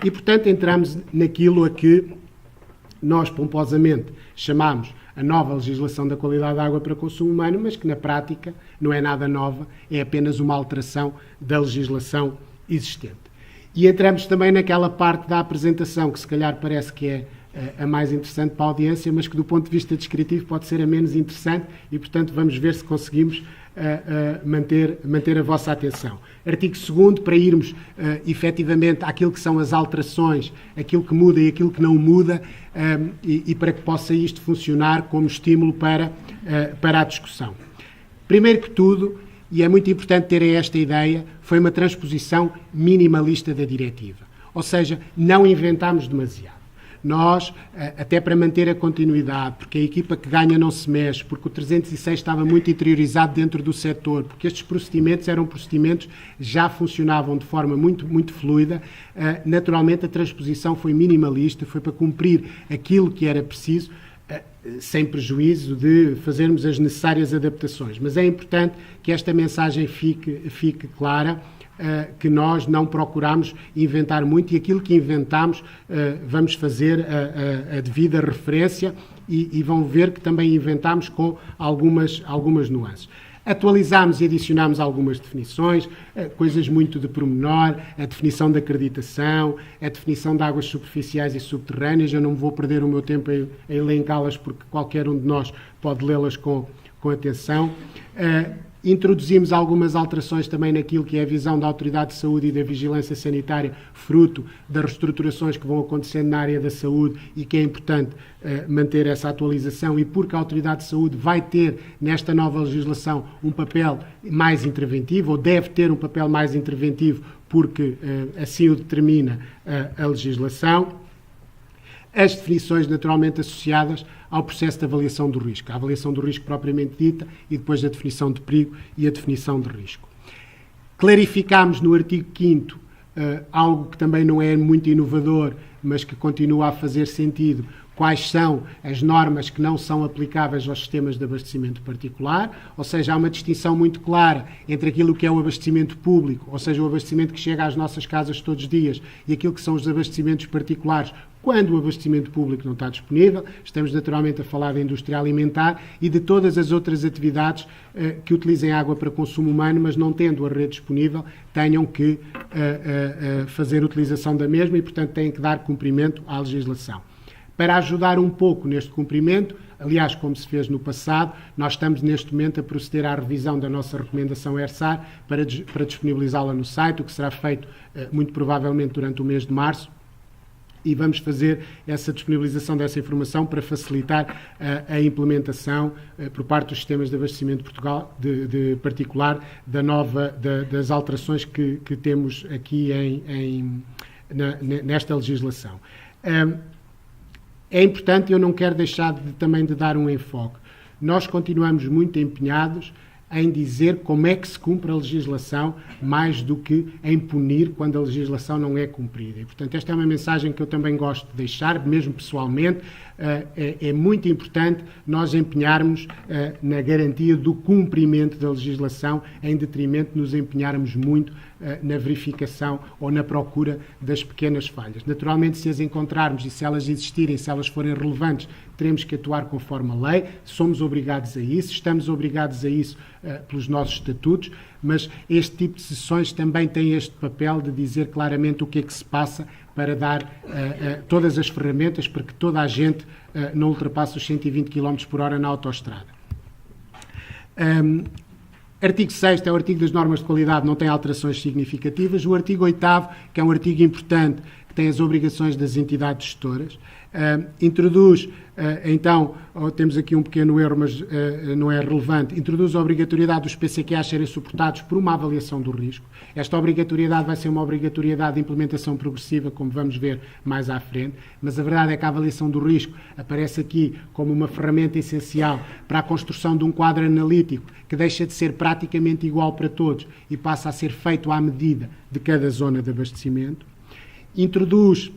E, portanto, entramos naquilo a que nós, pomposamente, chamamos a nova legislação da qualidade da água para consumo humano, mas que, na prática, não é nada nova, é apenas uma alteração da legislação existente. E entramos também naquela parte da apresentação, que se calhar parece que é a mais interessante para a audiência, mas que do ponto de vista descritivo pode ser a menos interessante e, portanto, vamos ver se conseguimos manter a vossa atenção. Artigo 2º, para irmos efetivamente àquilo que são as alterações, aquilo que muda e aquilo que não muda, e para que possa isto funcionar como estímulo para a discussão. Primeiro que tudo, e é muito importante terem esta ideia, foi uma transposição minimalista da diretiva. Ou seja, não inventámos demasiado. Nós, até para manter a continuidade, porque a equipa que ganha não se mexe, porque o 306 estava muito interiorizado dentro do setor, porque estes procedimentos eram procedimentos que já funcionavam de forma muito, muito fluida, naturalmente a transposição foi minimalista, foi para cumprir aquilo que era preciso, sem prejuízo de fazermos as necessárias adaptações. Mas é importante que esta mensagem fique clara, que nós não procuramos inventar muito e aquilo que inventamos vamos fazer a devida referência e vão ver que também inventamos com algumas nuances. Atualizámos e adicionámos algumas definições, coisas muito de pormenor, a definição de acreditação, a definição de águas superficiais e subterrâneas. Eu não vou perder o meu tempo a elencá-las porque qualquer um de nós pode lê-las com atenção. Introduzimos algumas alterações também naquilo que é a visão da Autoridade de Saúde e da Vigilância Sanitária, fruto das reestruturações que vão acontecendo na área da saúde e que é importante manter essa atualização e porque a Autoridade de Saúde vai ter, nesta nova legislação, um papel mais interventivo, ou deve ter um papel mais interventivo, porque assim o determina a legislação. As definições naturalmente associadas ao processo de avaliação do risco, a avaliação do risco propriamente dita e depois a definição de perigo e a definição de risco. Clarificámos no artigo 5º algo que também não é muito inovador, mas que continua a fazer sentido, quais são as normas que não são aplicáveis aos sistemas de abastecimento particular, ou seja, há uma distinção muito clara entre aquilo que é o abastecimento público, ou seja, o abastecimento que chega às nossas casas todos os dias, e aquilo que são os abastecimentos particulares, quando o abastecimento público não está disponível. Estamos naturalmente a falar da indústria alimentar e de todas as outras atividades que utilizem água para consumo humano, mas não tendo a rede disponível, tenham que fazer utilização da mesma e, portanto, têm que dar cumprimento à legislação. Para ajudar um pouco neste cumprimento, aliás, como se fez no passado, nós estamos neste momento a proceder à revisão da nossa recomendação ERSAR para disponibilizá-la no site, o que será feito muito provavelmente durante o mês de março, e vamos fazer essa disponibilização dessa informação para facilitar a implementação por parte dos sistemas de abastecimento de particular das alterações que temos aqui nesta legislação. É importante, eu não quero deixar também de dar um enfoque. Nós continuamos muito empenhados em dizer como é que se cumpre a legislação, mais do que em punir quando a legislação não é cumprida. E, portanto, esta é uma mensagem que eu também gosto de deixar, mesmo pessoalmente. É muito importante nós empenharmos na garantia do cumprimento da legislação, em detrimento de nos empenharmos muito na verificação ou na procura das pequenas falhas. Naturalmente, se as encontrarmos e se elas existirem, se elas forem relevantes, teremos que atuar conforme a lei, somos obrigados a isso, estamos obrigados a isso pelos nossos estatutos, mas este tipo de sessões também tem este papel de dizer claramente o que é que se passa para dar todas as ferramentas para que toda a gente não ultrapasse os 120 km por hora na autoestrada. Artigo 6º é o artigo das normas de qualidade, não tem alterações significativas. O artigo 8º, que é um artigo importante, que tem as obrigações das entidades gestoras, introduz, então, temos aqui um pequeno erro, mas não é relevante, introduz a obrigatoriedade dos PCQAs serem suportados por uma avaliação do risco. Esta obrigatoriedade vai ser uma obrigatoriedade de implementação progressiva, como vamos ver mais à frente, mas a verdade é que a avaliação do risco aparece aqui como uma ferramenta essencial para a construção de um quadro analítico que deixa de ser praticamente igual para todos e passa a ser feito à medida de cada zona de abastecimento. Introduz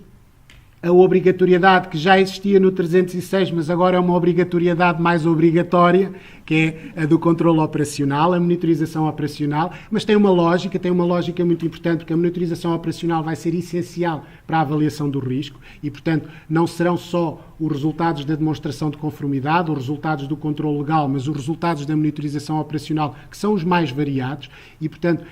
a obrigatoriedade que já existia no 306, mas agora é uma obrigatoriedade mais obrigatória, que é a do controle operacional, a monitorização operacional, mas tem uma lógica muito importante, porque a monitorização operacional vai ser essencial para a avaliação do risco e, portanto, não serão só os resultados da demonstração de conformidade, os resultados do controle legal, mas os resultados da monitorização operacional, que são os mais variados, e, portanto,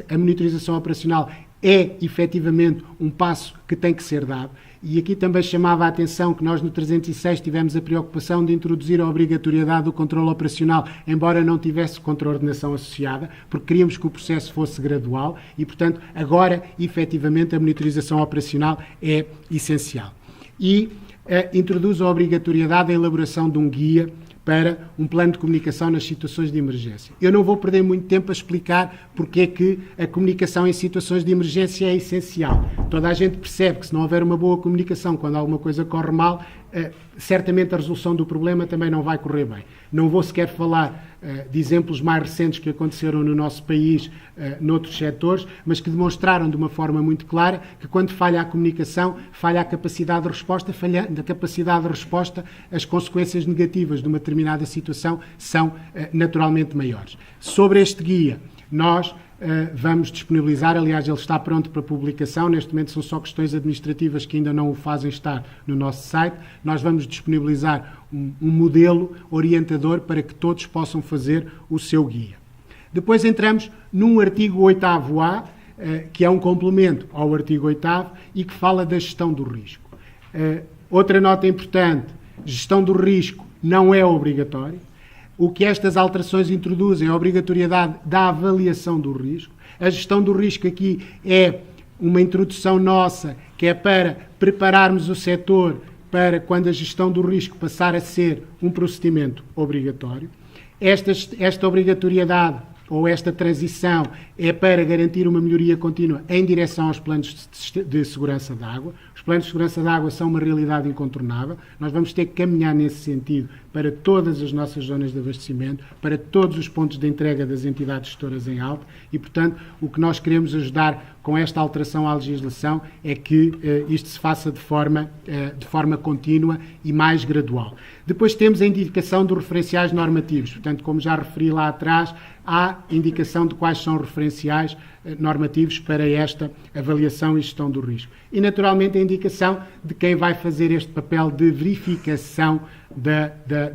a monitorização operacional é, efetivamente, um passo que tem que ser dado. E aqui também chamava a atenção que nós no 306 tivemos a preocupação de introduzir a obrigatoriedade do controle operacional, embora não tivesse contraordenação associada, porque queríamos que o processo fosse gradual e, portanto, agora, efetivamente, a monitorização operacional é essencial. E introduz a obrigatoriedade da elaboração de um guia para um plano de comunicação nas situações de emergência. Eu não vou perder muito tempo a explicar porque é que a comunicação em situações de emergência é essencial. Toda a gente percebe que se não houver uma boa comunicação quando alguma coisa corre mal, certamente a resolução do problema também não vai correr bem. Não vou sequer falar de exemplos mais recentes que aconteceram no nosso país, noutros setores, mas que demonstraram de uma forma muito clara que quando falha a comunicação, falha a capacidade de resposta, falhando a capacidade de resposta, as consequências negativas de uma determinada situação são naturalmente maiores. Sobre este guia, nós vamos disponibilizar, aliás, ele está pronto para publicação, neste momento são só questões administrativas que ainda não o fazem estar no nosso site. Nós vamos disponibilizar um modelo orientador para que todos possam fazer o seu guia. Depois entramos num artigo 8º-A, que é um complemento ao artigo 8º e que fala da gestão do risco. Outra nota importante, gestão do risco não é obrigatória. O que estas alterações introduzem é a obrigatoriedade da avaliação do risco. A gestão do risco aqui é uma introdução nossa, que é para prepararmos o setor para quando a gestão do risco passar a ser um procedimento obrigatório. Esta obrigatoriedade ou esta transição é para garantir uma melhoria contínua em direção aos planos de segurança da água. Os planos de segurança da água são uma realidade incontornável. Nós vamos ter que caminhar nesse sentido para todas as nossas zonas de abastecimento, para todos os pontos de entrega das entidades gestoras em alta e, portanto, o que nós queremos ajudar com esta alteração à legislação é que isto se faça de forma contínua e mais gradual. Depois temos a indicação dos referenciais normativos. Portanto, como já referi lá atrás, há indicação de quais são referenciais normativos para esta avaliação e gestão do risco. E, naturalmente, a indicação de quem vai fazer este papel de verificação da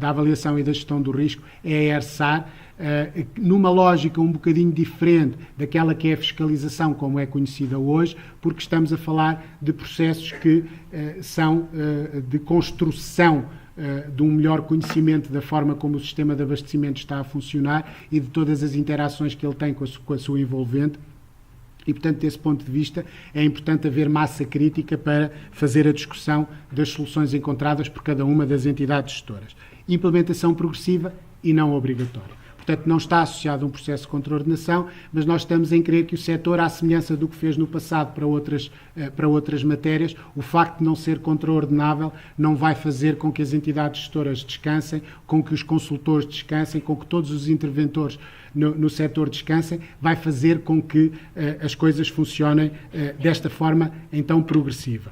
avaliação e da gestão do risco é a ERSAR, numa lógica um bocadinho diferente daquela que é a fiscalização, como é conhecida hoje, porque estamos a falar de processos que são de construção de um melhor conhecimento da forma como o sistema de abastecimento está a funcionar e de todas as interações que ele tem com a sua envolvente. E, portanto, desse ponto de vista, é importante haver massa crítica para fazer a discussão das soluções encontradas por cada uma das entidades gestoras. Implementação progressiva e não obrigatória. Portanto, não está associado a um processo de contraordenação, mas nós estamos em crer que o setor, à semelhança do que fez no passado para outras matérias, o facto de não ser contraordenável não vai fazer com que as entidades gestoras descansem, com que os consultores descansem, com que todos os interventores no setor descansem, vai fazer com que as coisas funcionem desta forma, então, progressiva.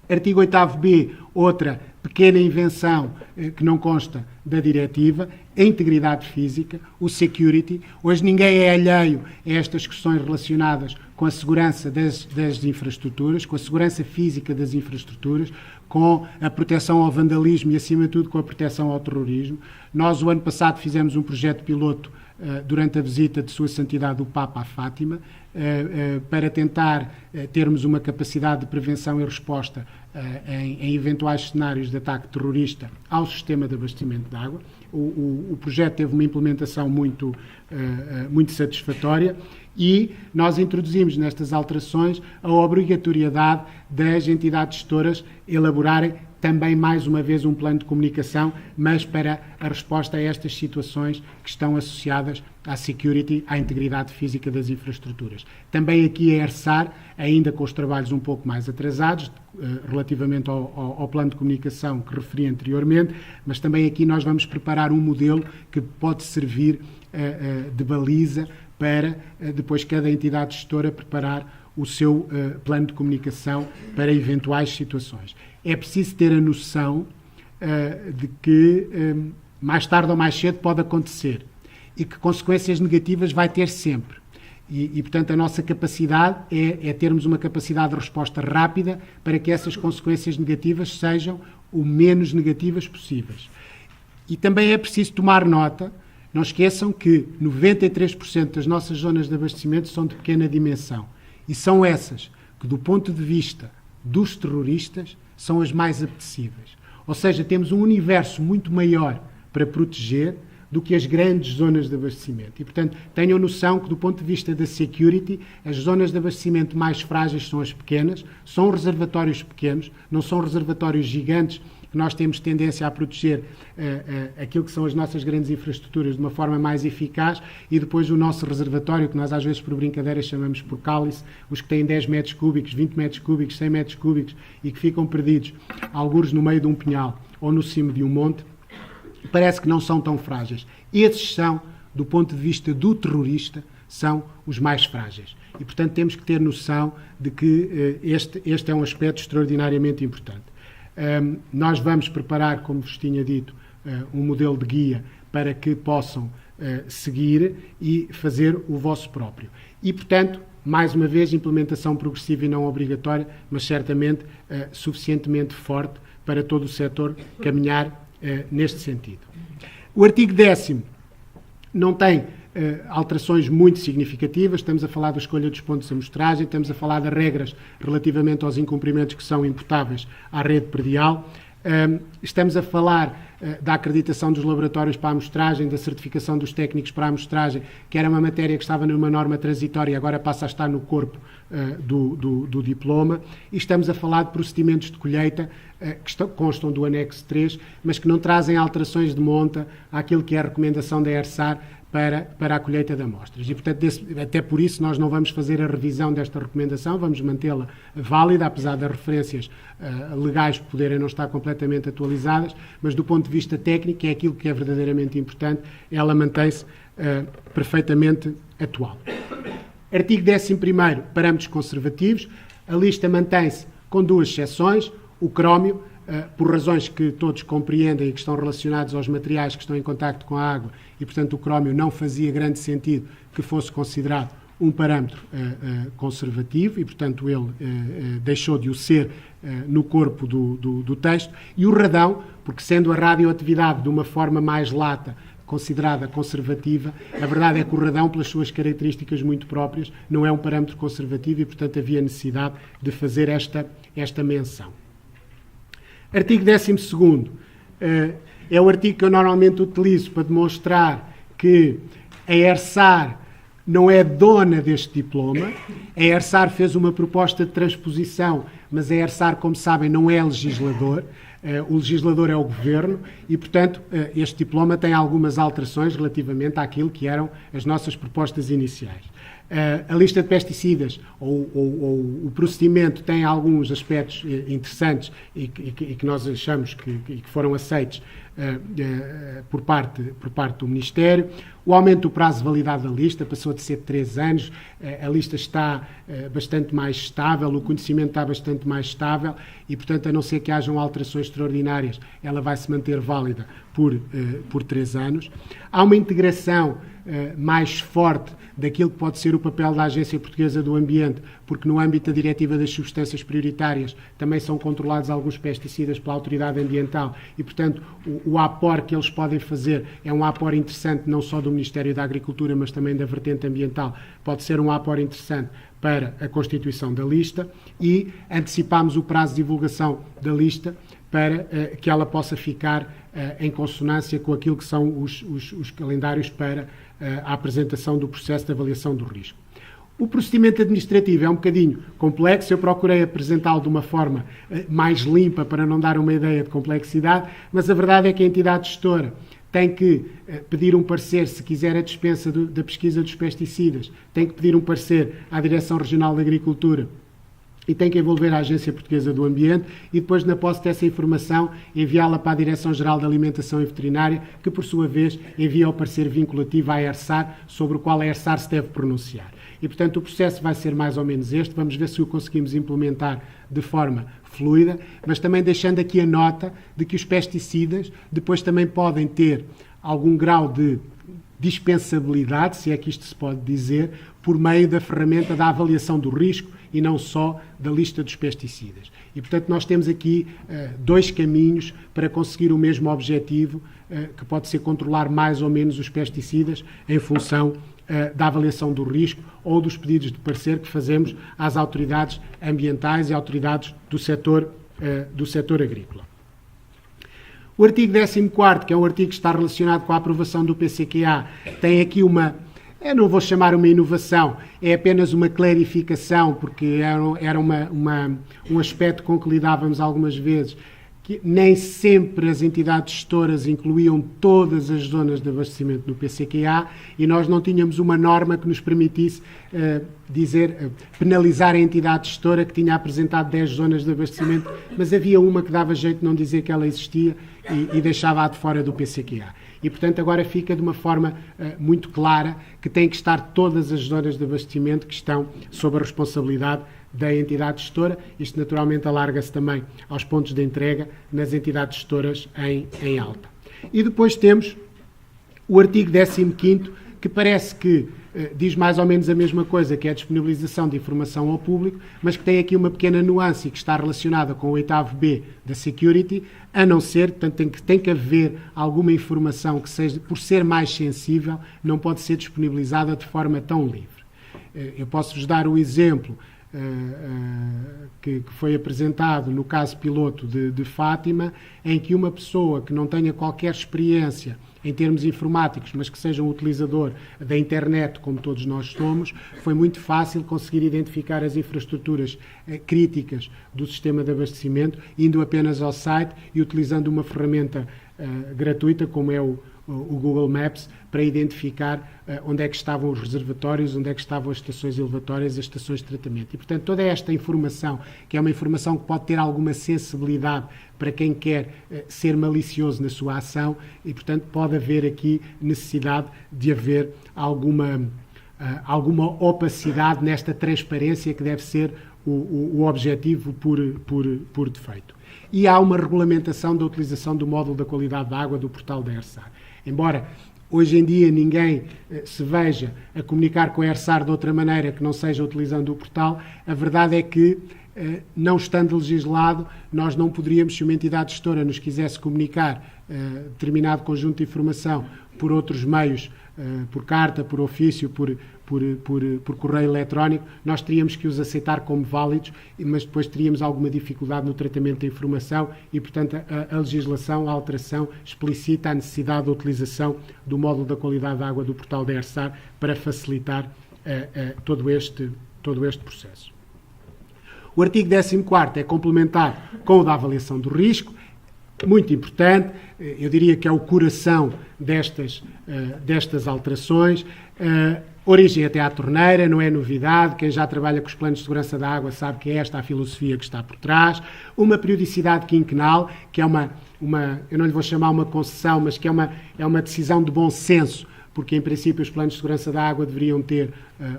Artigo 8º-B, outra pequena invenção que não consta da diretiva, a integridade física, o security. Hoje ninguém é alheio a estas questões relacionadas com a segurança das infraestruturas, com a segurança física das infraestruturas, com a proteção ao vandalismo e, acima de tudo, com a proteção ao terrorismo. Nós, o ano passado, fizemos um projeto piloto durante a visita de Sua Santidade o Papa a Fátima, para tentar termos uma capacidade de prevenção e resposta em eventuais cenários de ataque terrorista ao sistema de abastecimento de água. O projeto teve uma implementação muito satisfatória e nós introduzimos nestas alterações a obrigatoriedade das entidades gestoras elaborarem também, mais uma vez, um plano de comunicação, mas para a resposta a estas situações que estão associadas à security, à integridade física das infraestruturas. Também aqui a ERSAR, ainda com os trabalhos um pouco mais atrasados, relativamente ao plano de comunicação que referi anteriormente, mas também aqui nós vamos preparar um modelo que pode servir de baliza para depois cada entidade gestora preparar o seu plano de comunicação para eventuais situações. É preciso ter a noção de que mais tarde ou mais cedo pode acontecer e que consequências negativas vai ter sempre. E portanto, a nossa capacidade é termos uma capacidade de resposta rápida para que essas consequências negativas sejam o menos negativas possíveis. E também é preciso tomar nota, não esqueçam que 93% das nossas zonas de abastecimento são de pequena dimensão. E são essas que, do ponto de vista dos terroristas, são as mais apetecíveis. Ou seja, temos um universo muito maior para proteger do que as grandes zonas de abastecimento. E, portanto, tenham noção que, do ponto de vista da security, as zonas de abastecimento mais frágeis são as pequenas, são reservatórios pequenos, não são reservatórios gigantes, que nós temos tendência a proteger aquilo que são as nossas grandes infraestruturas de uma forma mais eficaz, e depois o nosso reservatório, que nós às vezes por brincadeira chamamos por cálice, os que têm 10 metros cúbicos, 20 metros cúbicos, 100 metros cúbicos e que ficam perdidos, algures no meio de um pinhal ou no cimo de um monte, parece que não são tão frágeis. Esses são, do ponto de vista do terrorista, são os mais frágeis. E, portanto, temos que ter noção de que este é um aspecto extraordinariamente importante. Nós vamos preparar, como vos tinha dito, um modelo de guia para que possam seguir e fazer o vosso próprio. E, portanto, mais uma vez, implementação progressiva e não obrigatória, mas certamente suficientemente forte para todo o setor caminhar neste sentido. O artigo 10º não tem alterações muito significativas. Estamos a falar da escolha dos pontos de amostragem, estamos a falar das regras relativamente aos incumprimentos que são imputáveis à rede predial. Estamos a falar da acreditação dos laboratórios para a amostragem, da certificação dos técnicos para a amostragem, que era uma matéria que estava numa norma transitória e agora passa a estar no corpo do diploma. E estamos a falar de procedimentos de colheita que constam do anexo 3, mas que não trazem alterações de monta àquilo que é a recomendação da ERSAR para a colheita de amostras. E, portanto, até por isso nós não vamos fazer a revisão desta recomendação, vamos mantê-la válida, apesar das referências legais poderem não estar completamente atualizadas, mas do ponto de vista técnico, é aquilo que é verdadeiramente importante, ela mantém-se perfeitamente atual. Artigo 11º, parâmetros conservativos. A lista mantém-se com duas exceções. O crómio, por razões que todos compreendem e que estão relacionados aos materiais que estão em contacto com a água, e, portanto, o crómio não fazia grande sentido que fosse considerado um parâmetro conservativo e, portanto, ele deixou de o ser no corpo do texto. E o radão, porque sendo a radioatividade de uma forma mais lata considerada conservativa, a verdade é que o radão, pelas suas características muito próprias, não é um parâmetro conservativo e, portanto, havia necessidade de fazer esta menção. Artigo 12º, é o artigo que eu normalmente utilizo para demonstrar que a ERSAR não é dona deste diploma. A ERSAR fez uma proposta de transposição, mas a ERSAR, como sabem, não é legislador. O legislador é o Governo e, portanto, este diploma tem algumas alterações relativamente àquilo que eram as nossas propostas iniciais. A lista de pesticidas ou o procedimento tem alguns aspectos interessantes e que nós achamos que foram aceitos por parte do Ministério. O aumento do prazo de validade da lista passou de ser de 3 anos, a lista está bastante mais estável, o conhecimento está bastante mais estável e, portanto, a não ser que hajam alterações extraordinárias, ela vai se manter válida por 3 anos. Há uma integração mais forte daquilo que pode ser o papel da Agência Portuguesa do Ambiente, porque no âmbito da Diretiva das Substâncias Prioritárias também são controlados alguns pesticidas pela Autoridade Ambiental e, portanto, o apor que eles podem fazer é um apor interessante não só do Ministério da Agricultura, mas também da vertente ambiental, pode ser um apor interessante para a constituição da lista e antecipámos o prazo de divulgação da lista para que ela possa ficar em consonância com aquilo que são os calendários para a apresentação do processo de avaliação do risco. O procedimento administrativo é um bocadinho complexo, eu procurei apresentá-lo de uma forma mais limpa para não dar uma ideia de complexidade, mas a verdade é que a entidade gestora tem que pedir um parecer, se quiser a dispensa da pesquisa dos pesticidas, tem que pedir um parecer à Direção Regional de Agricultura e tem que envolver a Agência Portuguesa do Ambiente e depois, na posse dessa informação, enviá-la para a Direção-Geral da Alimentação e Veterinária, que, por sua vez, envia o parecer vinculativo à ERSAR, sobre o qual a ERSAR se deve pronunciar. E, portanto, o processo vai ser mais ou menos este. Vamos ver se o conseguimos implementar de forma fluida, mas também deixando aqui a nota de que os pesticidas depois também podem ter algum grau de dispensabilidade, se é que isto se pode dizer, por meio da ferramenta da avaliação do risco e não só da lista dos pesticidas. E, portanto, nós temos aqui dois caminhos para conseguir o mesmo objetivo, que pode ser controlar mais ou menos os pesticidas em função da avaliação do risco ou dos pedidos de parecer que fazemos às autoridades ambientais e autoridades do setor agrícola. O artigo 14º, que é um artigo que está relacionado com a aprovação do PCQA, tem aqui eu não vou chamar uma inovação, é apenas uma clarificação, porque era um aspecto com que lidávamos algumas vezes, que nem sempre as entidades gestoras incluíam todas as zonas de abastecimento no PCQA e nós não tínhamos uma norma que nos permitisse penalizar a entidade gestora que tinha apresentado 10 zonas de abastecimento, mas havia uma que dava jeito de não dizer que ela existia e deixava-a de fora do PCQA. E, portanto, agora fica de uma forma muito clara que tem que estar todas as zonas de abastecimento que estão sob a responsabilidade da entidade gestora. Isto, naturalmente, alarga-se também aos pontos de entrega nas entidades gestoras em alta. E depois temos o artigo 15º, que parece que diz mais ou menos a mesma coisa, que é a disponibilização de informação ao público, mas que tem aqui uma pequena nuance e que está relacionada com o 8º-B da Security, a não ser, portanto, tem que haver alguma informação que seja, por ser mais sensível, não pode ser disponibilizada de forma tão livre. Eu posso-vos dar o exemplo que foi apresentado no caso piloto de Fátima, em que uma pessoa que não tenha qualquer experiência em termos informáticos, mas que seja um utilizador da internet, como todos nós somos, foi muito fácil conseguir identificar as infraestruturas críticas do sistema de abastecimento, indo apenas ao site e utilizando uma ferramenta gratuita, como é o Google Maps, para identificar onde é que estavam os reservatórios, onde é que estavam as estações elevatórias, as estações de tratamento. E, portanto, toda esta informação, que é uma informação que pode ter alguma sensibilidade para quem quer ser malicioso na sua ação, e, portanto, pode haver aqui necessidade de haver alguma opacidade nesta transparência que deve ser o objetivo por defeito. E há uma regulamentação da utilização do módulo da qualidade da água do portal da ERSAR. Embora hoje em dia ninguém se veja a comunicar com a ERSAR de outra maneira que não seja utilizando o portal, a verdade é que, não estando legislado, nós não poderíamos, se uma entidade gestora nos quisesse comunicar determinado conjunto de informação por outros meios, por carta, por ofício, por correio eletrónico, nós teríamos que os aceitar como válidos, mas depois teríamos alguma dificuldade no tratamento da informação e, portanto, a legislação, a alteração, explicita a necessidade da utilização do módulo da qualidade da água do portal da ERSAR para facilitar todo este processo. O artigo 14º é complementar com o da avaliação do risco, muito importante, eu diria que é o coração destas alterações. Origem até à torneira, não é novidade, quem já trabalha com os planos de segurança da água sabe que é esta a filosofia que está por trás. Uma periodicidade quinquenal, que é eu não lhe vou chamar uma concessão, mas que é uma decisão de bom senso, porque em princípio os planos de segurança da água deveriam ter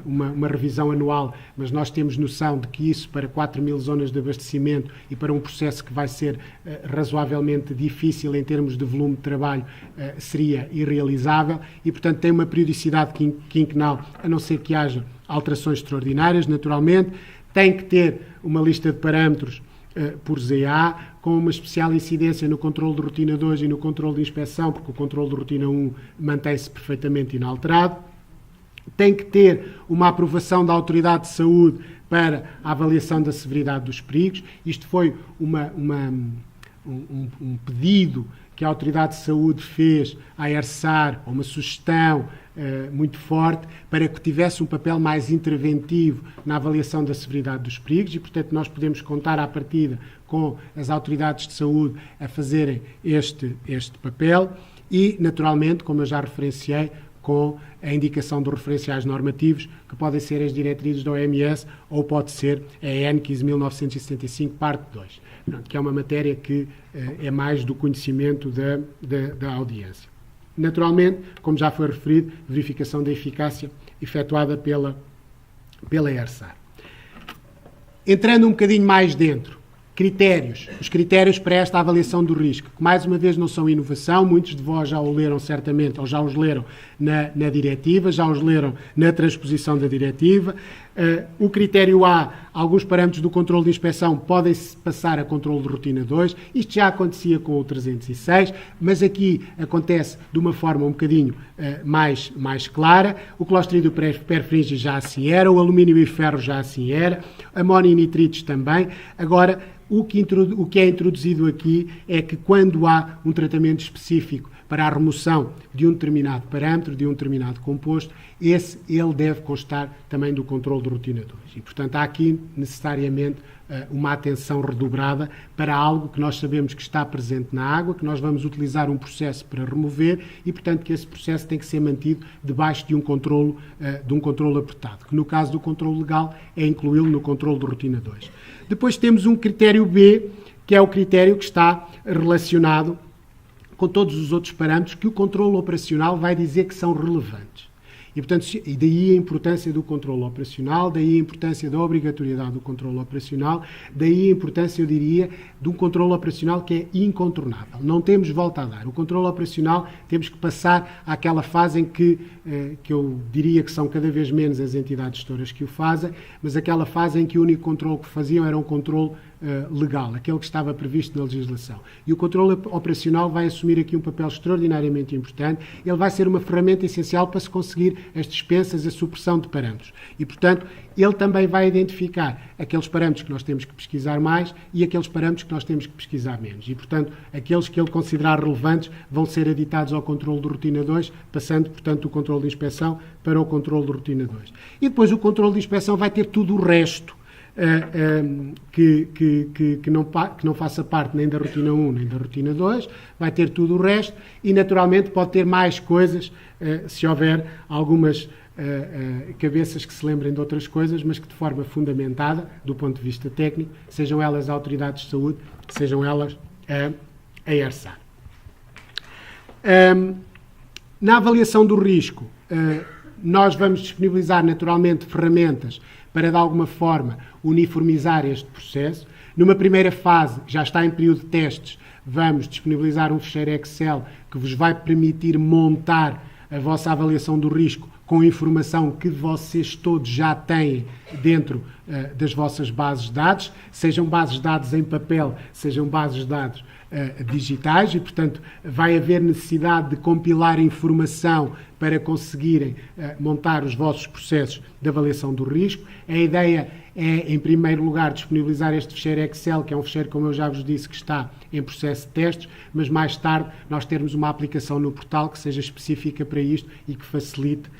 uma revisão anual, mas nós temos noção de que isso para 4.000 zonas de abastecimento e para um processo que vai ser razoavelmente difícil em termos de volume de trabalho seria irrealizável e, portanto, tem uma periodicidade quinquenal, a não ser que haja alterações extraordinárias, naturalmente. Tem que ter uma lista de parâmetros por ZA, com uma especial incidência no controle de rotina 2 e no controle de inspeção, porque o controle de rotina 1 mantém-se perfeitamente inalterado. Tem que ter uma aprovação da Autoridade de Saúde para a avaliação da severidade dos perigos. Isto foi um pedido que a Autoridade de Saúde fez à ERSAR, uma sugestão muito forte, para que tivesse um papel mais interventivo na avaliação da severidade dos perigos e, portanto, nós podemos contar à partida com as autoridades de saúde a fazerem este papel e, naturalmente, como eu já referenciei, com a indicação dos referenciais normativos, que podem ser as diretrizes da OMS ou pode ser a EN 15.975, parte 2, que é uma matéria que é mais do conhecimento da audiência. Naturalmente, como já foi referido, verificação da eficácia efetuada pela ERSAR. Entrando um bocadinho mais dentro, os critérios para esta avaliação do risco, que mais uma vez não são inovação, muitos de vós já o leram certamente, ou já os leram na diretiva, já os leram na transposição da diretiva. O critério A, alguns parâmetros do controle de inspeção podem-se passar a controle de rotina 2, isto já acontecia com o 306, mas aqui acontece de uma forma um bocadinho mais clara. O clostridio perfringens já assim era, o alumínio e ferro já assim era, amónio e nitritos também. Agora, o que é introduzido aqui é que quando há um tratamento específico para a remoção de um determinado parâmetro, de um determinado composto, ele deve constar também do controle de rotina 2. E, portanto, há aqui necessariamente uma atenção redobrada para algo que nós sabemos que está presente na água, que nós vamos utilizar um processo para remover e, portanto, que esse processo tem que ser mantido debaixo de um controlo apertado, que no caso do controlo legal é incluí-lo no controlo de rotina 2. Depois temos um critério B, que é o critério que está relacionado com todos os outros parâmetros que o controle operacional vai dizer que são relevantes. E, portanto, e daí a importância do controle operacional, daí a importância da obrigatoriedade do controle operacional, daí a importância, eu diria, de um controle operacional que é incontornável. Não temos volta a dar. O controle operacional temos que passar àquela fase em que eu diria que são cada vez menos as entidades gestoras que o fazem, mas aquela fase em que o único controle que faziam era um controle legal, aquele que estava previsto na legislação. E o controle operacional vai assumir aqui um papel extraordinariamente importante. Ele vai ser uma ferramenta essencial para se conseguir as dispensas, a supressão de parâmetros. E, portanto, ele também vai identificar aqueles parâmetros que nós temos que pesquisar mais e aqueles parâmetros que nós temos que pesquisar menos. E, portanto, aqueles que ele considerar relevantes vão ser aditados ao controle de rotina 2, passando, portanto, do controle de inspeção para o controle de rotina 2. E depois o controle de inspeção vai ter tudo o resto que não faça parte nem da rotina 1 nem da rotina 2, vai ter tudo o resto e, naturalmente, pode ter mais coisas, se houver algumas cabeças que se lembrem de outras coisas, mas que de forma fundamentada, do ponto de vista técnico, sejam elas autoridades de saúde, sejam elas a ERSAR. Na avaliação do risco, nós vamos disponibilizar naturalmente ferramentas para, de alguma forma, uniformizar este processo. Numa primeira fase, já está em período de testes, vamos disponibilizar um ficheiro Excel que vos vai permitir montar a vossa avaliação do risco com informação que vocês todos já têm dentro das vossas bases de dados, sejam bases de dados em papel, sejam bases de dados digitais, e, portanto, vai haver necessidade de compilar informação para conseguirem montar os vossos processos de avaliação do risco. A ideia é, em primeiro lugar, disponibilizar este ficheiro Excel, que é um ficheiro, como eu já vos disse, que está em processo de testes, mas mais tarde nós termos uma aplicação no portal que seja específica para isto e que facilite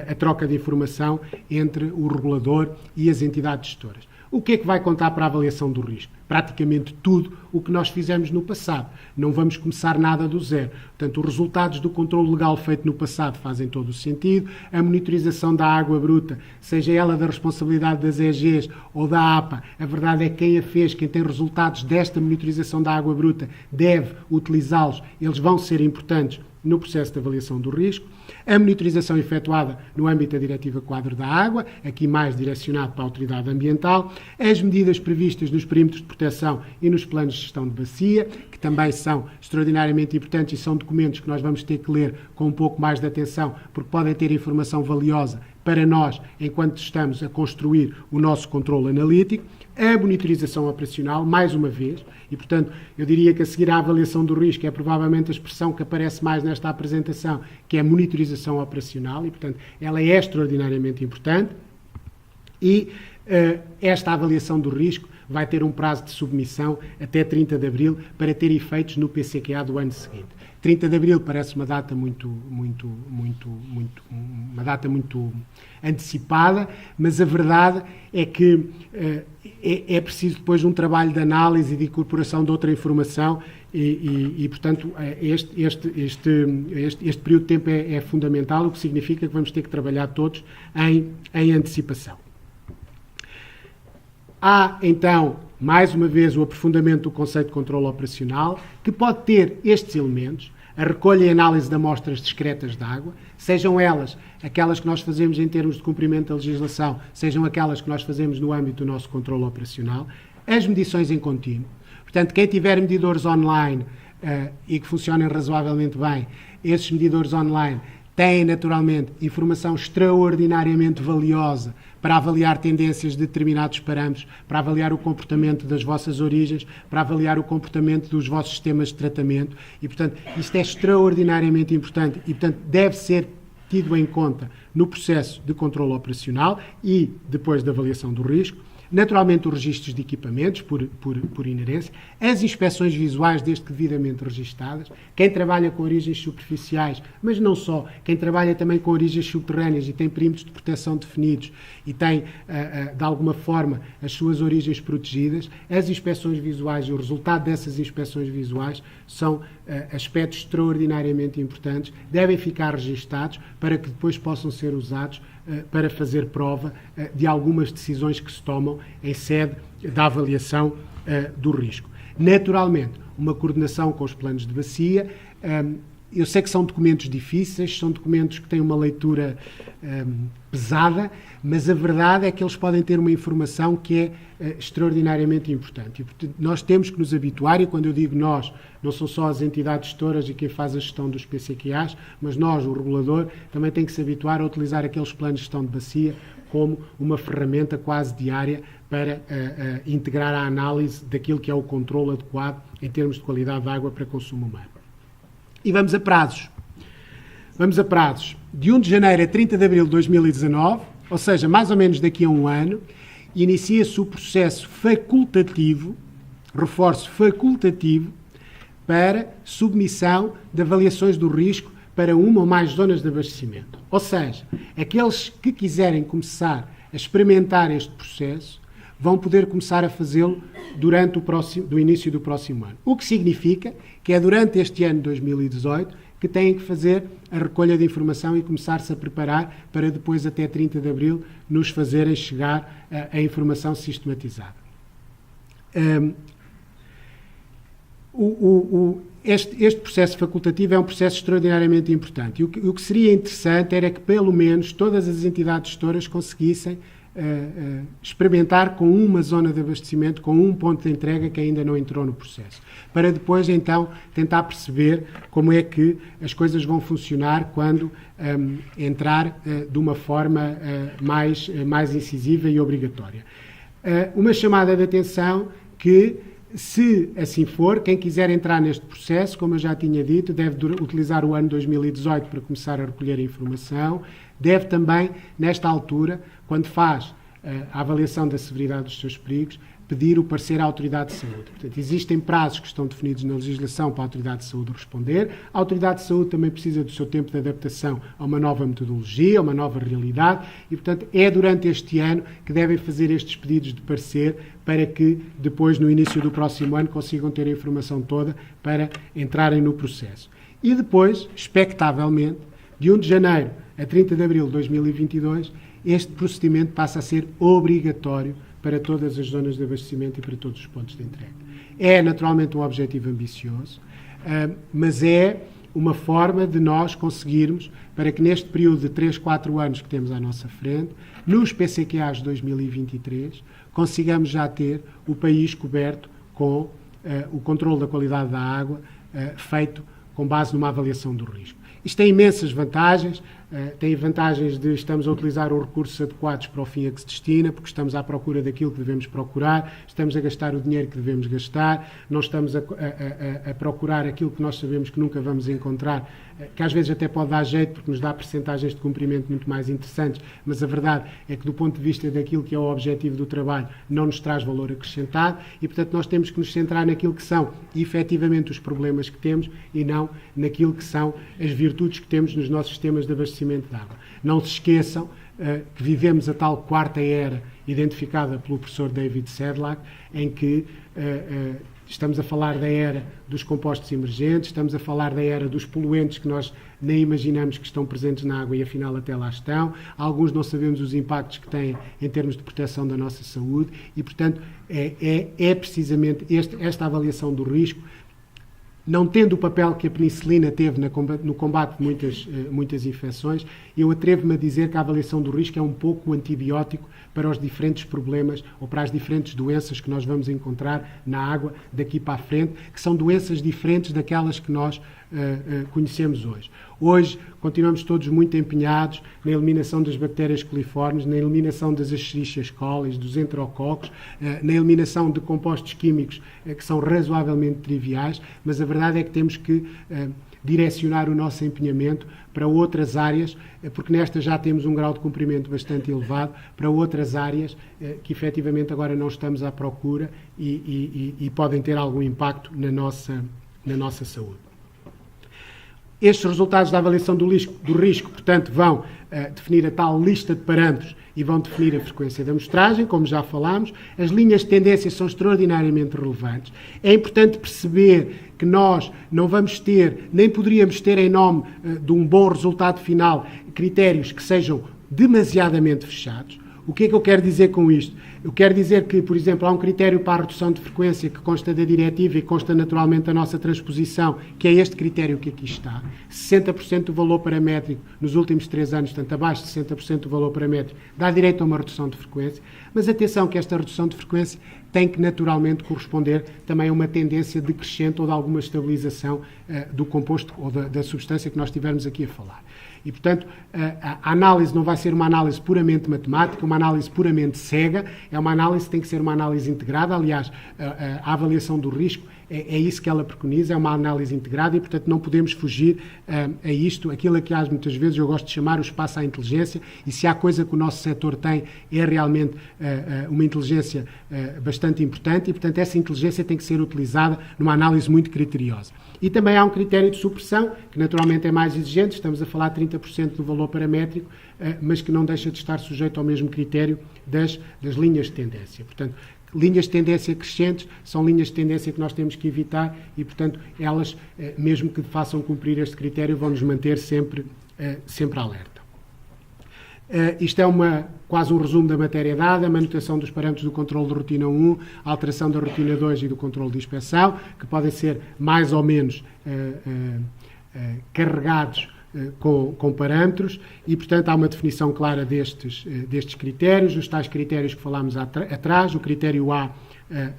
a troca de informação entre o regulador e as entidades gestoras. O que é que vai contar para a avaliação do risco? Praticamente tudo o que nós fizemos no passado. Não vamos começar nada do zero. Portanto, os resultados do controle legal feito no passado fazem todo o sentido. A monitorização da água bruta, seja ela da responsabilidade das EGs ou da APA, a verdade é que quem a fez, quem tem resultados desta monitorização da água bruta, deve utilizá-los. Eles vão ser importantes no processo de avaliação do risco. A monitorização efetuada no âmbito da Diretiva Quadro da Água, aqui mais direcionado para a Autoridade Ambiental, as medidas previstas nos perímetros de proteção e nos planos de gestão de bacia, que também são extraordinariamente importantes e são documentos que nós vamos ter que ler com um pouco mais de atenção, porque podem ter informação valiosa para nós enquanto estamos a construir o nosso controle analítico. A monitorização operacional, mais uma vez, e, portanto, eu diria que a seguir à avaliação do risco é provavelmente a expressão que aparece mais nesta apresentação, que é a monitorização operacional, e, portanto, ela é extraordinariamente importante. E esta avaliação do risco vai ter um prazo de submissão até 30 de abril para ter efeitos no PCQA do ano seguinte. 30 de Abril parece uma data uma data muito antecipada, mas a verdade é que é preciso depois um trabalho de análise e de incorporação de outra informação e portanto, este período de tempo é fundamental, o que significa que vamos ter que trabalhar todos em antecipação. Há, então, mais uma vez, o aprofundamento do conceito de controle operacional, que pode ter estes elementos: a recolha e análise de amostras discretas de água, sejam elas aquelas que nós fazemos em termos de cumprimento da legislação, sejam aquelas que nós fazemos no âmbito do nosso controle operacional, as medições em contínuo. Portanto, quem tiver medidores online e que funcionem razoavelmente bem, esses medidores online têm, naturalmente, informação extraordinariamente valiosa para avaliar tendências de determinados parâmetros, para avaliar o comportamento das vossas origens, para avaliar o comportamento dos vossos sistemas de tratamento e, portanto, isto é extraordinariamente importante e, portanto, deve ser tido em conta no processo de controle operacional e depois da avaliação do risco. Naturalmente, os registros de equipamentos, por inerência, as inspeções visuais, desde que devidamente registadas, quem trabalha com origens superficiais, mas não só, quem trabalha também com origens subterrâneas e tem perímetros de proteção definidos e tem, de alguma forma, as suas origens protegidas, as inspeções visuais e o resultado dessas inspeções visuais são aspectos extraordinariamente importantes, devem ficar registados para que depois possam ser usados para fazer prova de algumas decisões que se tomam em sede da avaliação do risco. Naturalmente, uma coordenação com os planos de bacia. Eu sei que são documentos difíceis, são documentos que têm uma leitura pesada, mas a verdade é que eles podem ter uma informação que é extraordinariamente importante. E, portanto, nós temos que nos habituar, e quando eu digo nós, não são só as entidades gestoras e quem faz a gestão dos PCQAs, mas nós, o regulador, também tem que se habituar a utilizar aqueles planos de gestão de bacia como uma ferramenta quase diária para integrar a análise daquilo que é o controle adequado em termos de qualidade de água para consumo humano. E vamos a prazos. Vamos a prazos. De 1 de janeiro a 30 de abril de 2019, ou seja, mais ou menos daqui a um ano, inicia-se o processo facultativo, reforço facultativo, para submissão de avaliações do risco para uma ou mais zonas de abastecimento. Ou seja, aqueles que quiserem começar a experimentar este processo vão poder começar a fazê-lo durante do início do próximo ano. O que significa que é durante este ano de 2018 que têm que fazer a recolha de informação e começar-se a preparar para depois, até 30 de abril, nos fazerem chegar a informação sistematizada. Este processo facultativo é um processo extraordinariamente importante. E o que seria interessante era que, pelo menos, todas as entidades gestoras conseguissem experimentar com uma zona de abastecimento, com um ponto de entrega que ainda não entrou no processo, para depois, então, tentar perceber como é que as coisas vão funcionar quando entrar de uma forma mais incisiva e obrigatória. Uma chamada de atenção que, se assim for, quem quiser entrar neste processo, como eu já tinha dito, deve utilizar o ano 2018 para começar a recolher a informação, deve também, nesta altura, quando faz a avaliação da severidade dos seus perigos, pedir o parecer à Autoridade de Saúde. Portanto, existem prazos que estão definidos na legislação para a Autoridade de Saúde responder. A Autoridade de Saúde também precisa do seu tempo de adaptação a uma nova metodologia, a uma nova realidade, e, portanto, é durante este ano que devem fazer estes pedidos de parecer para que depois, no início do próximo ano, consigam ter a informação toda para entrarem no processo. E depois, expectavelmente, de 1 de janeiro a 30 de abril de 2022, este procedimento passa a ser obrigatório para todas as zonas de abastecimento e para todos os pontos de entrega. É, naturalmente, um objetivo ambicioso, mas é uma forma de nós conseguirmos, para que neste período de 3, 4 anos que temos à nossa frente, nos PCQAs de 2023, consigamos já ter o país coberto com o controle da qualidade da água feito com base numa avaliação do risco. Isto tem imensas vantagens. tem vantagens de estamos a utilizar os recursos adequados para o fim a que se destina, porque estamos à procura daquilo que devemos procurar, estamos a gastar o dinheiro que devemos gastar, não estamos a procurar aquilo que nós sabemos que nunca vamos encontrar, que às vezes até pode dar jeito, porque nos dá percentagens de cumprimento muito mais interessantes, mas a verdade é que do ponto de vista daquilo que é o objetivo do trabalho, não nos traz valor acrescentado e, portanto, nós temos que nos centrar naquilo que são efetivamente os problemas que temos e não naquilo que são as virtudes que temos nos nossos sistemas de abastecimento de água. Não se esqueçam que vivemos a tal quarta era identificada pelo professor David Sedlak, em que estamos a falar da era dos compostos emergentes, estamos a falar da era dos poluentes que nós nem imaginamos que estão presentes na água e afinal até lá estão. Alguns não sabemos os impactos que têm em termos de proteção da nossa saúde e, portanto, é precisamente esta avaliação do risco, não tendo o papel que a penicilina teve no combate de muitas infecções, eu atrevo-me a dizer que a avaliação do risco é um pouco o antibiótico para os diferentes problemas ou para as diferentes doenças que nós vamos encontrar na água daqui para a frente, que são doenças diferentes daquelas que nós conhecemos hoje. Hoje continuamos todos muito empenhados na eliminação das bactérias coliformes, na eliminação das Escherichia coli, dos enterococos, na eliminação de compostos químicos que são razoavelmente triviais, mas a verdade é que temos que direcionar o nosso empenhamento para outras áreas, porque nestas já temos um grau de cumprimento bastante elevado, para outras áreas que efetivamente agora não estamos à procura e podem ter algum impacto na nossa saúde. Estes resultados da avaliação do risco, portanto, vão definir a tal lista de parâmetros e vão definir a frequência da amostragem, como já falámos. As linhas de tendência são extraordinariamente relevantes. É importante perceber que nós não vamos ter, nem poderíamos ter em nome de um bom resultado final, critérios que sejam demasiadamente fechados. O que é que eu quero dizer com isto? Eu quero dizer que, por exemplo, há um critério para a redução de frequência que consta da diretiva e consta naturalmente da nossa transposição, que é este critério que aqui está. 60% do valor paramétrico nos últimos 3 anos, portanto, abaixo de 60% do valor paramétrico, dá direito a uma redução de frequência. Mas atenção que esta redução de frequência tem que naturalmente corresponder também a uma tendência decrescente ou de alguma estabilização do composto ou da substância que nós estivermos aqui a falar. E, portanto, a análise não vai ser uma análise puramente matemática, uma análise puramente cega, é uma análise que tem que ser uma análise integrada. Aliás, a avaliação do risco é isso que ela preconiza, é uma análise integrada e, portanto, não podemos fugir a isto, aquilo que há muitas vezes eu gosto de chamar o espaço à inteligência, e se há coisa que o nosso setor tem é realmente uma inteligência bastante importante e, portanto, essa inteligência tem que ser utilizada numa análise muito criteriosa. E também há um critério de supressão, que naturalmente é mais exigente, estamos a falar de 30% do valor paramétrico, mas que não deixa de estar sujeito ao mesmo critério das linhas de tendência. Portanto, linhas de tendência crescentes são linhas de tendência que nós temos que evitar e, portanto, elas, mesmo que façam cumprir este critério, vão nos manter sempre alerta. Isto é quase um resumo da matéria dada, a manutenção dos parâmetros do controle de rotina 1, a alteração da rotina 2 e do controle de inspeção, que podem ser mais ou menos carregados com parâmetros e, portanto, há uma definição clara destes critérios, os tais critérios que falámos atrás, o critério A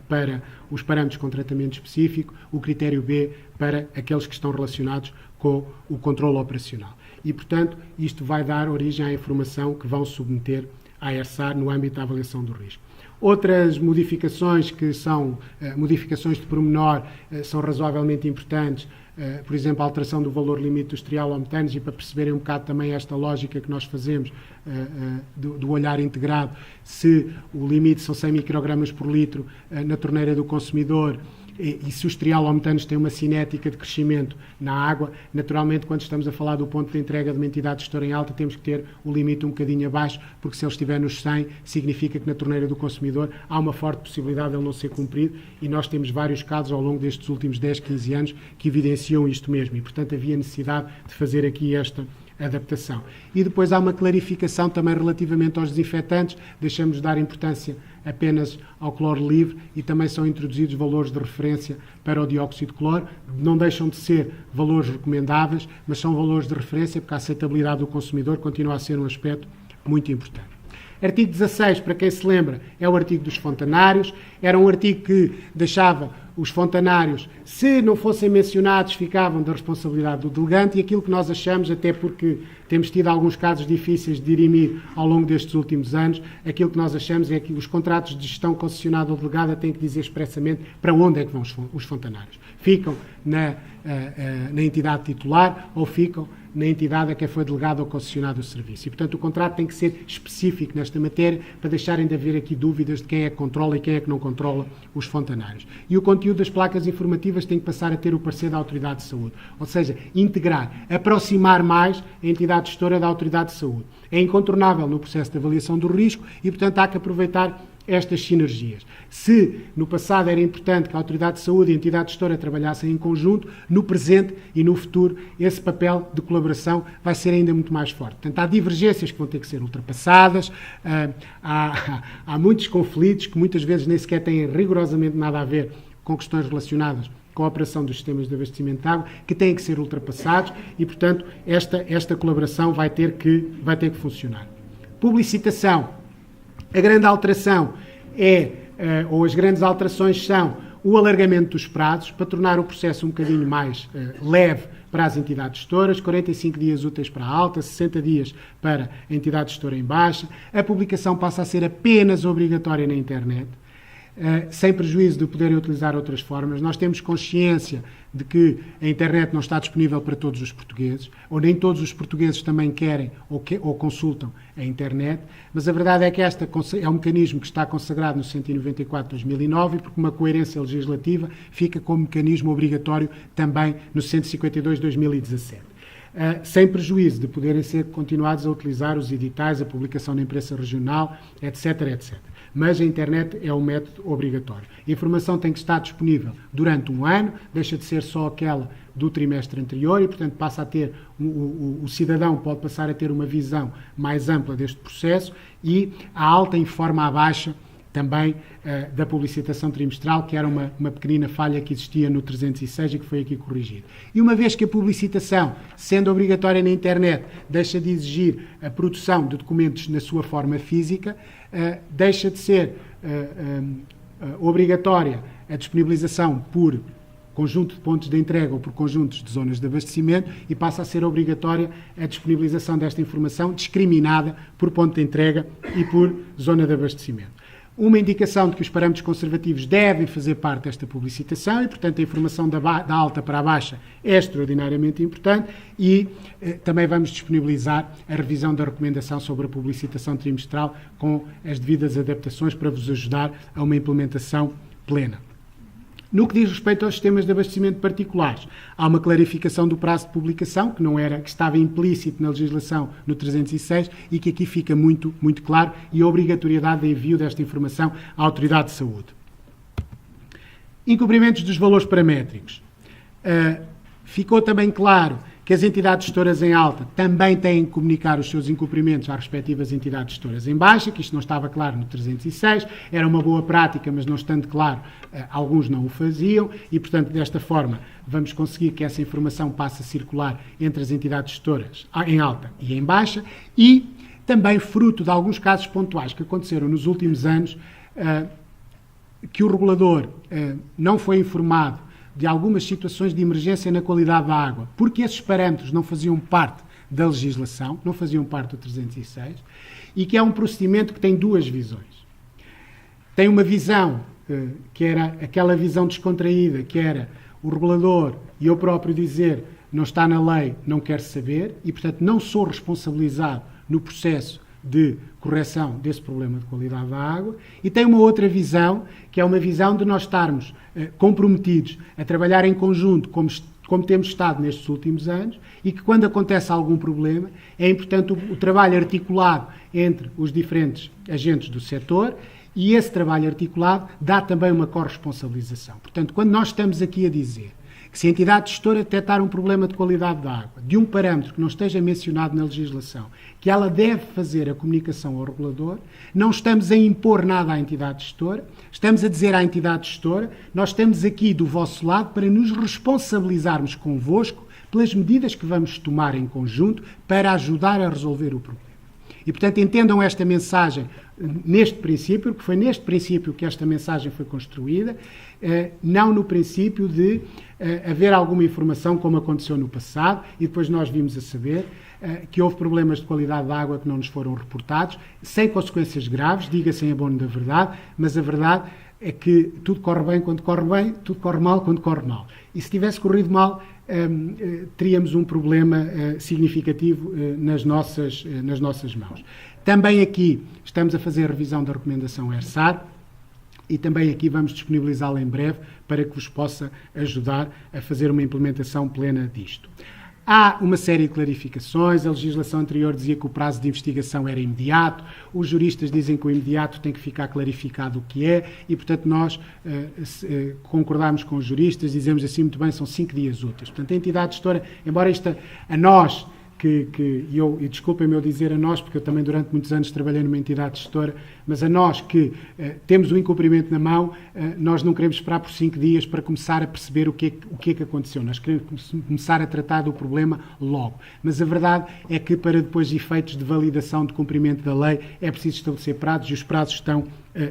para os parâmetros com tratamento específico, o critério B para aqueles que estão relacionados com o controle operacional. E, portanto, isto vai dar origem à informação que vão submeter à ERSAR no âmbito da avaliação do risco. Outras modificações que são modificações de pormenor são razoavelmente importantes, por exemplo, a alteração do valor limite dos trialometanos, e para perceberem um bocado também esta lógica que nós fazemos do olhar integrado, se o limite são 100 microgramas por litro na torneira do consumidor, e se os trialometanos têm uma cinética de crescimento na água, naturalmente, quando estamos a falar do ponto de entrega de uma entidade gestora em alta, temos que ter o limite um bocadinho abaixo, porque se ele estiver nos 100, significa que na torneira do consumidor há uma forte possibilidade de ele não ser cumprido, e nós temos vários casos ao longo destes últimos 10, 15 anos que evidenciam isto mesmo, e, portanto, havia necessidade de fazer aqui esta adaptação. E depois há uma clarificação também relativamente aos desinfetantes, deixamos de dar importância apenas ao cloro livre e também são introduzidos valores de referência para o dióxido de cloro. Não deixam de ser valores recomendáveis, mas são valores de referência porque a aceitabilidade do consumidor continua a ser um aspecto muito importante. Artigo 16, para quem se lembra, é o artigo dos fontanários. Era um artigo que deixava os fontanários, se não fossem mencionados, ficavam da responsabilidade do delegante, e aquilo que nós achamos, até porque temos tido alguns casos difíceis de dirimir ao longo destes últimos anos. Aquilo que nós achamos é que os contratos de gestão concessionada ou delegada têm que dizer expressamente para onde é que vão os fontanários. Ficam na entidade titular ou ficam na entidade a quem foi delegado ou concessionado o serviço. E, portanto, o contrato tem que ser específico nesta matéria para deixarem de haver aqui dúvidas de quem é que controla e quem é que não controla os fontanários. E o conteúdo das placas informativas tem que passar a ter o parecer da Autoridade de Saúde. Ou seja, integrar, aproximar mais a entidade gestora da Autoridade de Saúde. É incontornável no processo de avaliação do risco e, portanto, há que aproveitar estas sinergias. Se no passado era importante que a Autoridade de Saúde e a entidade gestora trabalhassem em conjunto, no presente e no futuro esse papel de colaboração vai ser ainda muito mais forte. Portanto, há divergências que vão ter que ser ultrapassadas, há muitos conflitos que muitas vezes nem sequer têm rigorosamente nada a ver com questões relacionadas com a operação dos sistemas de abastecimento de água, que têm que ser ultrapassados e, portanto, esta colaboração vai ter que funcionar. Publicitação. A grande alteração ou as grandes alterações são o alargamento dos prazos para tornar o processo um bocadinho mais leve para as entidades gestoras, 45 dias úteis para a alta, 60 dias para a entidade gestora em baixa. A publicação passa a ser apenas obrigatória na internet, sem prejuízo de poderem utilizar outras formas. Nós temos consciência de que a internet não está disponível para todos os portugueses, ou nem todos os portugueses também querem ou consultam a internet, mas a verdade é que este é um mecanismo que está consagrado no 194 de 2009 e, por uma coerência legislativa, fica como mecanismo obrigatório também no 152 de 2017. Sem prejuízo de poderem ser continuados a utilizar os editais, a publicação na imprensa regional, etc., etc. Mas a internet é um método obrigatório. A informação tem que estar disponível durante um ano, deixa de ser só aquela do trimestre anterior e, portanto, passa a ter, o cidadão pode passar a ter uma visão mais ampla deste processo e a alta informa a baixa também da publicitação trimestral, que era uma pequenina falha que existia no 306 e que foi aqui corrigido. E uma vez que a publicitação, sendo obrigatória na internet, deixa de exigir a produção de documentos na sua forma física, deixa de ser obrigatória a disponibilização por conjunto de pontos de entrega ou por conjuntos de zonas de abastecimento e passa a ser obrigatória a disponibilização desta informação discriminada por ponto de entrega e por zona de abastecimento. Uma indicação de que os parâmetros conservativos devem fazer parte desta publicitação e, portanto, a informação da alta para a baixa é extraordinariamente importante e também vamos disponibilizar a revisão da recomendação sobre a publicitação trimestral com as devidas adaptações para vos ajudar a uma implementação plena. No que diz respeito aos sistemas de abastecimento particulares, há uma clarificação do prazo de publicação, que estava implícito na legislação no 306 e que aqui fica muito, muito claro, e a obrigatoriedade de envio desta informação à Autoridade de Saúde. Incumprimentos dos valores paramétricos. Ficou também claro que as entidades gestoras em alta também têm que comunicar os seus incumprimentos às respectivas entidades gestoras em baixa, que isto não estava claro no 306, era uma boa prática, mas não estando claro, alguns não o faziam, e, portanto, desta forma, vamos conseguir que essa informação passe a circular entre as entidades gestoras em alta e em baixa, e também fruto de alguns casos pontuais que aconteceram nos últimos anos, que o regulador não foi informado de algumas situações de emergência na qualidade da água, porque esses parâmetros não faziam parte da legislação, não faziam parte do 306, e que é um procedimento que tem duas visões. Tem uma visão, que era aquela visão descontraída, que era o regulador e eu próprio dizer não está na lei, não quero saber, e, portanto, não sou responsabilizado no processo de correção desse problema de qualidade da água, e tem uma outra visão, que é uma visão de nós estarmos comprometidos a trabalhar em conjunto, como temos estado nestes últimos anos, e que quando acontece algum problema, é importante o trabalho articulado entre os diferentes agentes do setor, e esse trabalho articulado dá também uma corresponsabilização. Portanto, quando nós estamos aqui a dizer que se a entidade gestora detectar um problema de qualidade da água, de um parâmetro que não esteja mencionado na legislação, que ela deve fazer a comunicação ao regulador, não estamos a impor nada à entidade gestora, estamos a dizer à entidade gestora, nós estamos aqui do vosso lado para nos responsabilizarmos convosco pelas medidas que vamos tomar em conjunto para ajudar a resolver o problema. E, portanto, entendam esta mensagem neste princípio, porque foi neste princípio que esta mensagem foi construída, não no princípio de haver alguma informação como aconteceu no passado, e depois nós vimos a saber que houve problemas de qualidade da água que não nos foram reportados, sem consequências graves, diga-se em abono da verdade, mas a verdade é que tudo corre bem quando corre bem, tudo corre mal quando corre mal. E se tivesse corrido mal, teríamos um problema significativo nas nossas mãos. Também aqui estamos a fazer a revisão da recomendação ERSAR e também aqui vamos disponibilizá-la em breve para que vos possa ajudar a fazer uma implementação plena disto. Há uma série de clarificações, a legislação anterior dizia que o prazo de investigação era imediato, os juristas dizem que o imediato tem que ficar clarificado o que é e, portanto, nós concordamos com os juristas, dizemos assim muito bem, são 5 dias úteis. Portanto, a entidade gestora, embora isto a nós, e desculpem-me eu dizer a nós, porque eu também durante muitos anos trabalhei numa entidade gestora, mas a nós que temos o incumprimento na mão, nós não queremos esperar por 5 dias para começar a perceber o que é que aconteceu. Nós queremos começar a tratar do problema logo. Mas a verdade é que para depois efeitos de validação de cumprimento da lei é preciso estabelecer prazos e os prazos estão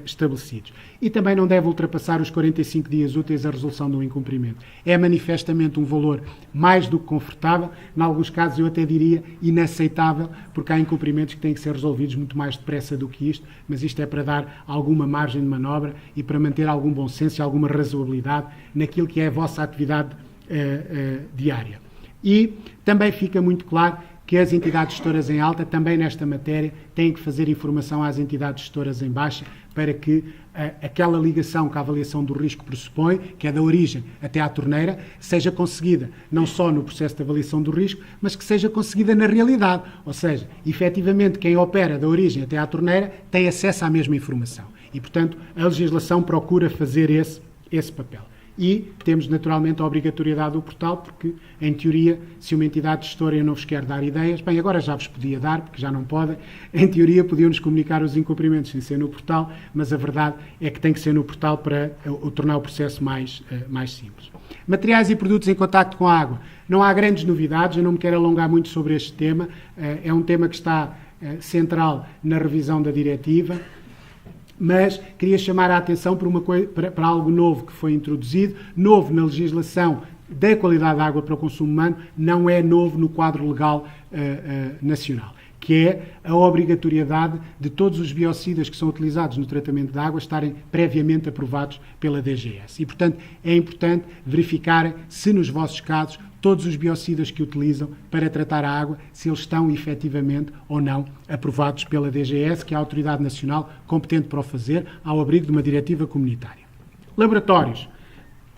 estabelecidos. E também não deve ultrapassar os 45 dias úteis a resolução do incumprimento. É manifestamente um valor mais do que confortável, em alguns casos eu até diria inaceitável, porque há incumprimentos que têm que ser resolvidos muito mais depressa do que isto, mas isto é para dar alguma margem de manobra e para manter algum bom senso e alguma razoabilidade naquilo que é a vossa atividade diária. E também fica muito claro que as entidades gestoras em alta, também nesta matéria, têm que fazer informação às entidades gestoras em baixa para que aquela ligação que a avaliação do risco pressupõe, que é da origem até à torneira, seja conseguida não só no processo de avaliação do risco, mas que seja conseguida na realidade. Ou seja, efetivamente, quem opera da origem até à torneira tem acesso à mesma informação. E, portanto, a legislação procura fazer esse papel. E temos naturalmente a obrigatoriedade do portal, porque, em teoria, se uma entidade gestora não vos quer dar ideias, bem, agora já vos podia dar, porque já não podem, em teoria podiam-nos comunicar os incumprimentos sem ser no portal, mas a verdade é que tem que ser no portal para tornar o processo mais simples. Materiais e produtos em contacto com a água. Não há grandes novidades, eu não me quero alongar muito sobre este tema, é um tema que está central na revisão da diretiva. Mas queria chamar a atenção para algo novo que foi introduzido, novo na legislação da qualidade da água para o consumo humano, não é novo no quadro legal nacional, que é a obrigatoriedade de todos os biocidas que são utilizados no tratamento da água estarem previamente aprovados pela DGS. E, portanto, é importante verificarem se nos vossos casos todos os biocidas que utilizam para tratar a água, se eles estão efetivamente ou não aprovados pela DGS, que é a autoridade nacional competente para o fazer, ao abrigo de uma diretiva comunitária. Laboratórios,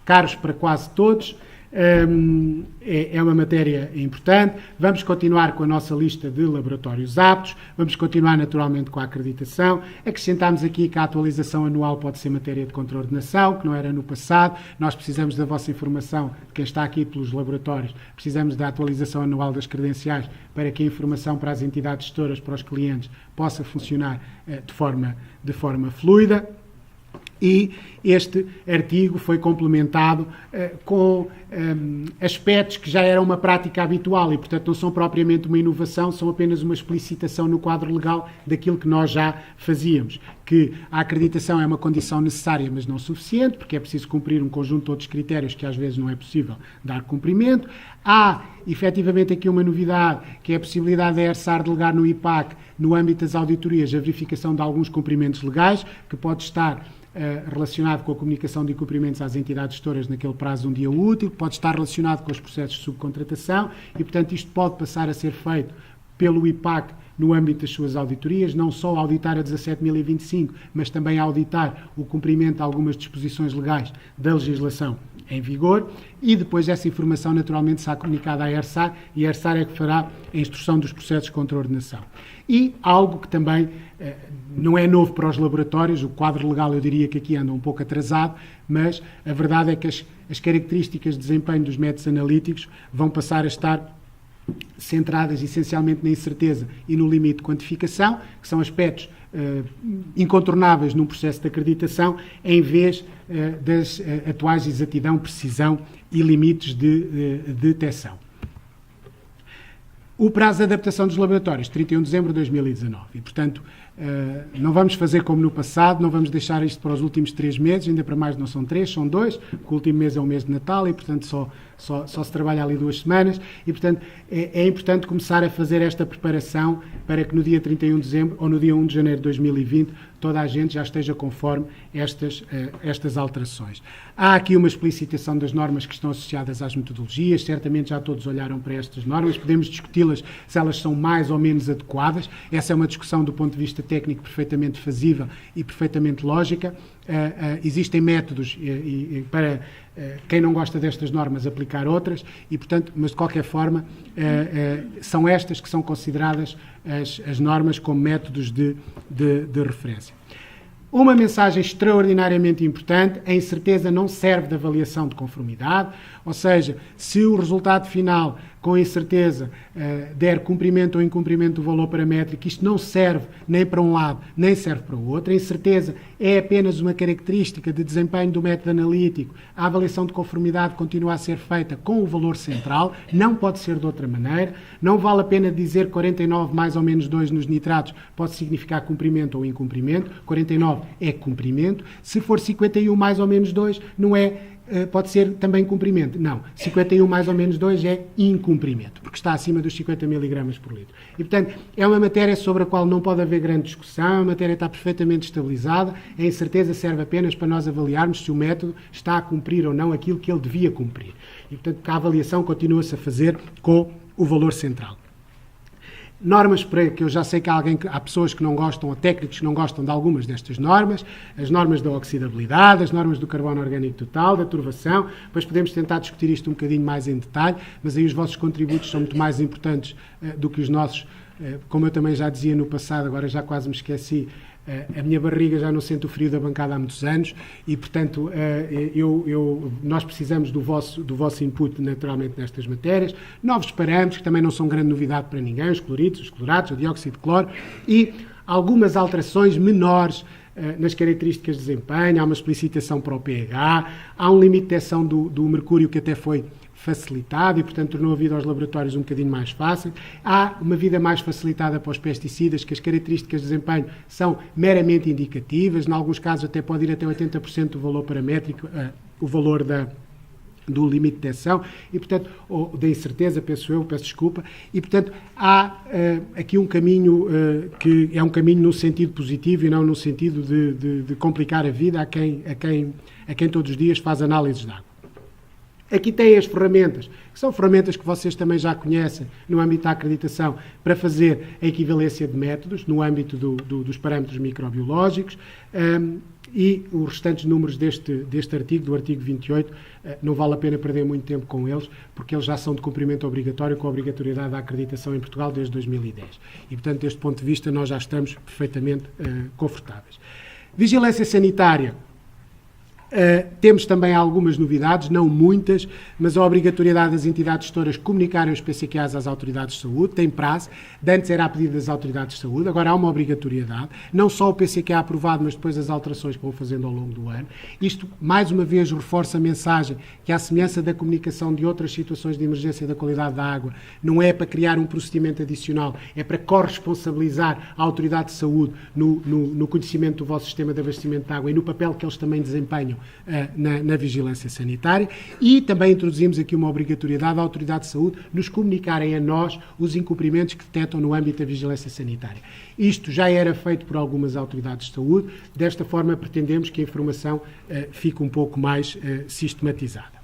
caros para quase todos, é uma matéria importante. Vamos continuar com a nossa lista de laboratórios aptos, vamos continuar naturalmente com a acreditação. Acrescentámos aqui que a atualização anual pode ser matéria de contraordenação, que não era no passado. Nós precisamos da vossa informação, de quem está aqui pelos laboratórios, precisamos da atualização anual das credenciais para que a informação para as entidades gestoras, para os clientes, possa funcionar de forma fluida. E este artigo foi complementado com aspectos que já eram uma prática habitual e, portanto, não são propriamente uma inovação, são apenas uma explicitação no quadro legal daquilo que nós já fazíamos. Que a acreditação é uma condição necessária, mas não suficiente, porque é preciso cumprir um conjunto de outros critérios que às vezes não é possível dar cumprimento. Há, efetivamente, aqui uma novidade, que é a possibilidade da ERSAR delegar no IPAC, no âmbito das auditorias, a verificação de alguns cumprimentos legais, que pode estar relacionado com a comunicação de incumprimentos às entidades gestoras naquele prazo de um dia útil, pode estar relacionado com os processos de subcontratação e, portanto, isto pode passar a ser feito pelo IPAC no âmbito das suas auditorias, não só auditar a 17.025, mas também auditar o cumprimento de algumas disposições legais da legislação em vigor e depois essa informação naturalmente será comunicada à ERSAR e a ERSAR é que fará a instrução dos processos de contraordenação. E algo que também não é novo para os laboratórios, o quadro legal eu diria que aqui anda um pouco atrasado, mas a verdade é que as características de desempenho dos métodos analíticos vão passar a estar centradas essencialmente na incerteza e no limite de quantificação, que são aspectos incontornáveis num processo de acreditação, em vez das atuais exatidão, precisão e limites de detecção. O prazo de adaptação dos laboratórios, 31 de dezembro de 2019. E, portanto, Não vamos fazer como no passado, não vamos deixar isto para os últimos 3 meses, ainda para mais não são 3, são 2, porque o último mês é o mês de Natal e, portanto, só se trabalha ali 2 semanas e, portanto, é importante começar a fazer esta preparação para que no dia 31 de dezembro ou no dia 1 de janeiro de 2020 toda a gente já esteja conforme estas alterações. Há aqui uma explicitação das normas que estão associadas às metodologias, certamente já todos olharam para estas normas, podemos discuti-las se elas são mais ou menos adequadas, essa é uma discussão do ponto de vista técnico perfeitamente fazível e perfeitamente lógica. Existem métodos para quem não gosta destas normas aplicar outras, e, portanto, mas de qualquer forma são estas que são consideradas as normas como métodos de referência. Uma mensagem extraordinariamente importante: a incerteza não serve de avaliação de conformidade, ou seja, se o resultado final com incerteza der cumprimento ou incumprimento do valor paramétrico, isto não serve nem para um lado, nem serve para o outro. A incerteza é apenas uma característica de desempenho do método analítico. A avaliação de conformidade continua a ser feita com o valor central, não pode ser de outra maneira. Não vale a pena dizer 49 mais ou menos 2 nos nitratos pode significar cumprimento ou incumprimento. 49 é cumprimento. Se for 51 mais ou menos 2, não é... pode ser também cumprimento. Não, 51 mais ou menos 2 é incumprimento, porque está acima dos 50 mg por litro. E, portanto, é uma matéria sobre a qual não pode haver grande discussão, a matéria está perfeitamente estabilizada, a incerteza serve apenas para nós avaliarmos se o método está a cumprir ou não aquilo que ele devia cumprir. E, portanto, a avaliação continua-se a fazer com o valor central. Normas para que eu já sei que há pessoas que não gostam, ou técnicos que não gostam de algumas destas normas, as normas da oxidabilidade, as normas do carbono orgânico total, da turvação, depois podemos tentar discutir isto um bocadinho mais em detalhe, mas aí os vossos contributos são muito mais importantes do que os nossos, como eu também já dizia no passado, agora já quase me esqueci. A minha barriga já não sente o frio da bancada há muitos anos e, portanto, nós precisamos do vosso input, naturalmente, nestas matérias. Novos parâmetros, que também não são grande novidade para ninguém, os cloritos, os cloratos, o dióxido de cloro, e algumas alterações menores nas características de desempenho. Há uma explicitação para o pH, há um limite de detecção do mercúrio que até foi facilitado e, portanto, tornou a vida aos laboratórios um bocadinho mais fácil. Há uma vida mais facilitada para os pesticidas, que as características de desempenho são meramente indicativas, em alguns casos até pode ir até 80% do valor paramétrico, o valor do limite de detecção, e, portanto, ou da incerteza, peço desculpa, e, portanto, há aqui um caminho que é um caminho no sentido positivo e não no sentido de complicar a vida a quem todos os dias faz análises de água. Aqui têm as ferramentas, que são ferramentas que vocês também já conhecem no âmbito da acreditação, para fazer a equivalência de métodos, no âmbito dos parâmetros microbiológicos, e os restantes números deste artigo, do artigo 28, não vale a pena perder muito tempo com eles, porque eles já são de cumprimento obrigatório, com a obrigatoriedade da acreditação em Portugal desde 2010. E, portanto, deste ponto de vista, nós já estamos perfeitamente confortáveis. Vigilância sanitária. Temos também algumas novidades, não muitas, mas a obrigatoriedade das entidades gestoras comunicarem os PCQAs às autoridades de saúde, tem prazo, de antes era a pedido das autoridades de saúde, agora há uma obrigatoriedade, não só o PCQA aprovado, mas depois as alterações que vão fazendo ao longo do ano. Isto, mais uma vez, reforça a mensagem que, à semelhança da comunicação de outras situações de emergência da qualidade da água, não é para criar um procedimento adicional, é para corresponsabilizar a autoridade de saúde no conhecimento do vosso sistema de abastecimento de água e no papel que eles também desempenham na vigilância sanitária, e também introduzimos aqui uma obrigatoriedade da autoridade de saúde nos comunicarem a nós os incumprimentos que detectam no âmbito da vigilância sanitária. Isto já era feito por algumas autoridades de saúde, desta forma pretendemos que a informação fique um pouco mais sistematizada.